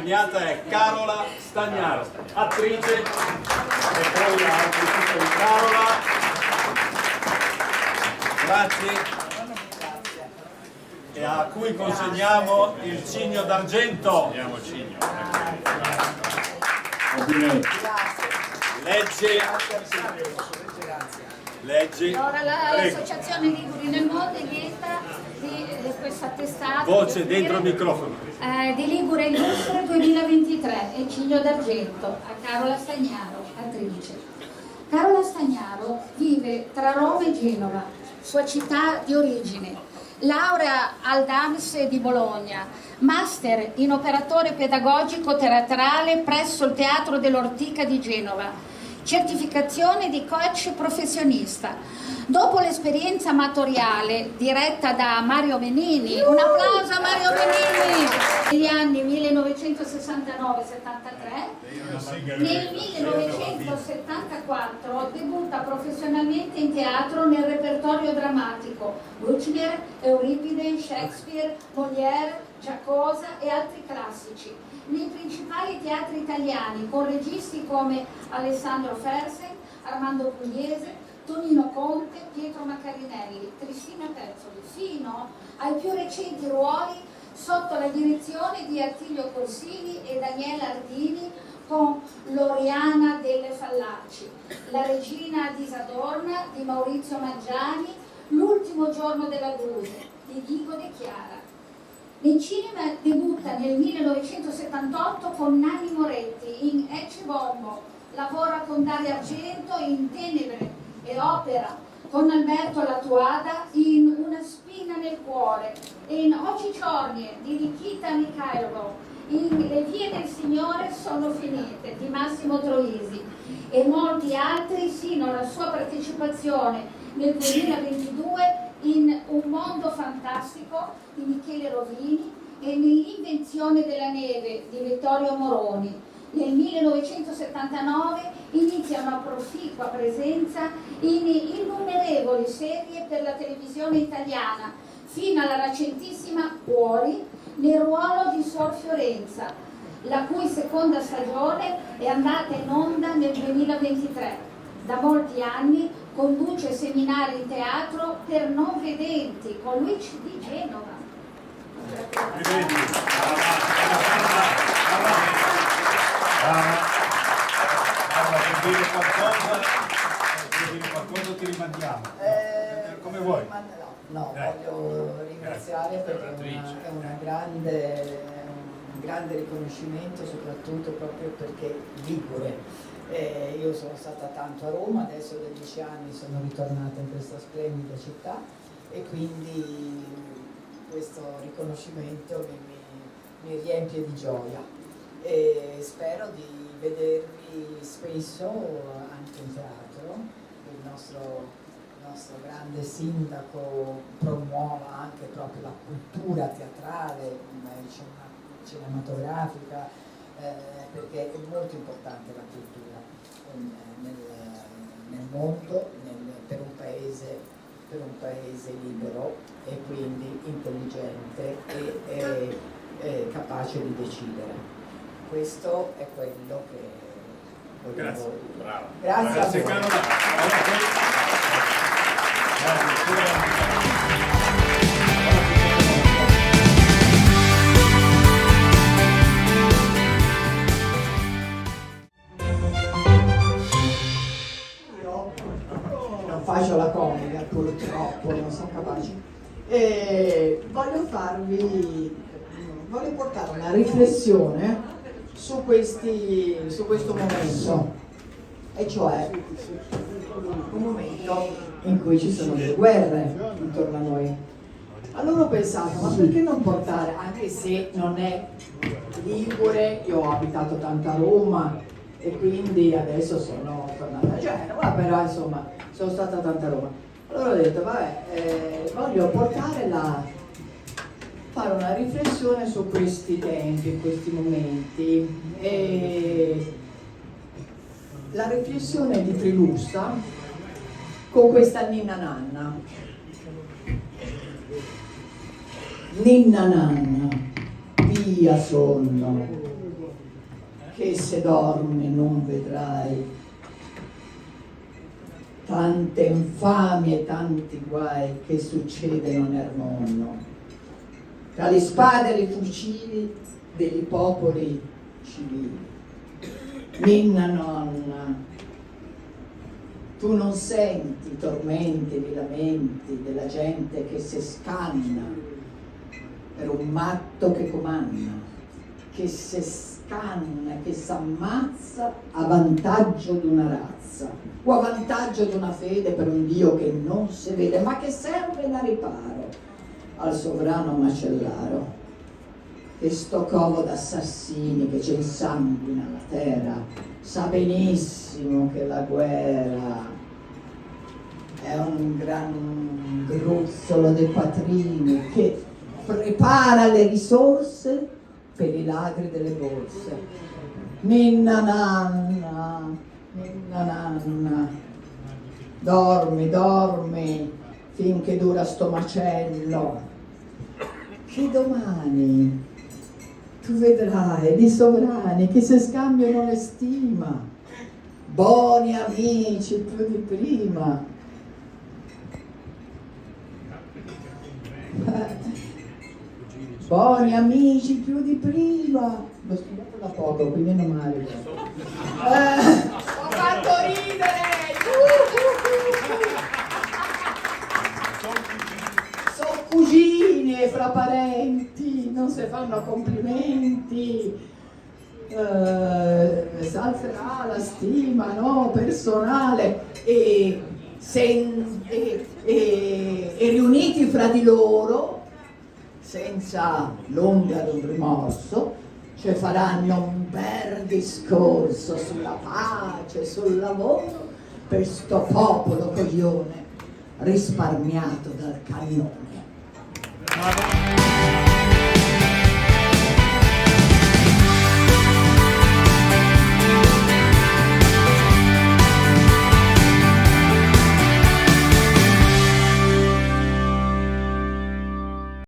premiata è Carola Stagnaro, attrice, e poi altri titoli di Carola. Grazie. E a cui consegniamo il Cigno d'Argento. Leggi. Allora l'associazione Liguri nel mondo è lieta di questo attestato. Voce dentro il microfono. Di Ligure Illustre 2023 e Cigno d'Argento a Carola Stagnaro, attrice. Carola Stagnaro vive tra Roma e Genova, sua città di origine. Laurea al DAMS di Bologna, master in operatore pedagogico teatrale presso il Teatro dell'Ortica di Genova, certificazione di coach professionista. Dopo l'esperienza amatoriale diretta da Mario Benini, un applauso a Mario Benini, negli anni 1969-73, nel 1974 debutta professionalmente in teatro nel repertorio drammatico Bruckner, Euripide, Shakespeare, Molière, Giacosa e altri classici, nei principali teatri italiani con registi come Alessandro Fersen, Armando Pugliese, Tonino Conte, Pietro Maccarinelli, Cristina Pezzoli, fino ai più recenti ruoli sotto la direzione di Attilio Corsini e Daniela Ardini con L'Oriana delle Fallaci, La regina di Isadorna di Maurizio Maggiani, L'ultimo giorno della Druse di Diego De Chiara. Nel cinema debutta nel 1978 con Nanni Moretti in Ecce Bombo, lavora con Dario Argento in Tenebre e opera con Alberto Latuada in Una spina nel cuore e in Oci Ciornie di Nikita Mikhailov, in Le vie del Signore sono finite di Massimo Troisi e molti altri sino alla sua partecipazione nel 2022 in Un mondo fantastico di Michele Rovini e nell'Invenzione della neve di Vittorio Moroni. Nel 1979 inizia una proficua presenza in innumerevoli serie per la televisione italiana, fino alla recentissima Cuori nel ruolo di Suor Fiorenza, la cui seconda stagione è andata in onda nel 2023. Da molti anni conduce seminari in teatro per non vedenti con Luigi di Genova. Qualcosa ti rimandiamo. Come vuoi? No, voglio ringraziare perché è un grande riconoscimento, soprattutto proprio perché ligure. Io sono stata tanto a Roma, adesso da 10 anni sono ritornata in questa splendida città e quindi questo riconoscimento mi riempie di gioia e spero di vedervi spesso anche in teatro. Il nostro grande sindaco promuova anche proprio la cultura teatrale, cinematografica, perché è molto importante la cultura nel mondo, per un paese libero e quindi intelligente e capace di decidere. Questo è quello che volevo Grazie. dire. Bravo. Grazie a voi. Carola. Non faccio la comica, purtroppo non sono capace. E voglio portare una riflessione su questo momento, e cioè un momento in cui ci sono delle guerre intorno a noi. Allora ho pensato, ma perché non portare, anche se non è ligure, io ho abitato tanto a Roma e quindi adesso sono tornata a Genova, però insomma sono stata tanto a Roma. Allora ho detto, vabbè, voglio fare una riflessione su questi tempi, questi momenti. E la riflessione di Trilussa con questa Ninna Nanna. Ninna Nanna, via sonno, che se dormi non vedrai tante infamie e tanti guai che succedono nel mondo, tra le spade e i fucili dei popoli civili. Ninna nonna, tu non senti i tormenti e i lamenti della gente che si scanna per un matto che comanda, che si scanna, che si ammazza a vantaggio di una razza o a vantaggio di una fede per un Dio che non si vede, ma che serve da riparo al sovrano macellaro. E sto covo d'assassini che ci insanguina la terra sa benissimo che la guerra è un gran gruzzolo dei patrini che prepara le risorse per i ladri delle borse. Ninna nanna, dormi, dormi finché dura sto macello, che domani tu vedrai di sovrani che si scambiano le stima, buoni amici più di prima. Buoni amici più di prima. L'ho studiato da poco, quindi non male. Ho fatto ridere! Sono cugine fra parenti, non si fanno complimenti. S'alzerà la stima, no, personale e riuniti fra di loro senza l'ombra di un rimorso, cioè faranno un bel discorso sulla pace, sul lavoro per sto popolo coglione risparmiato dal cannone.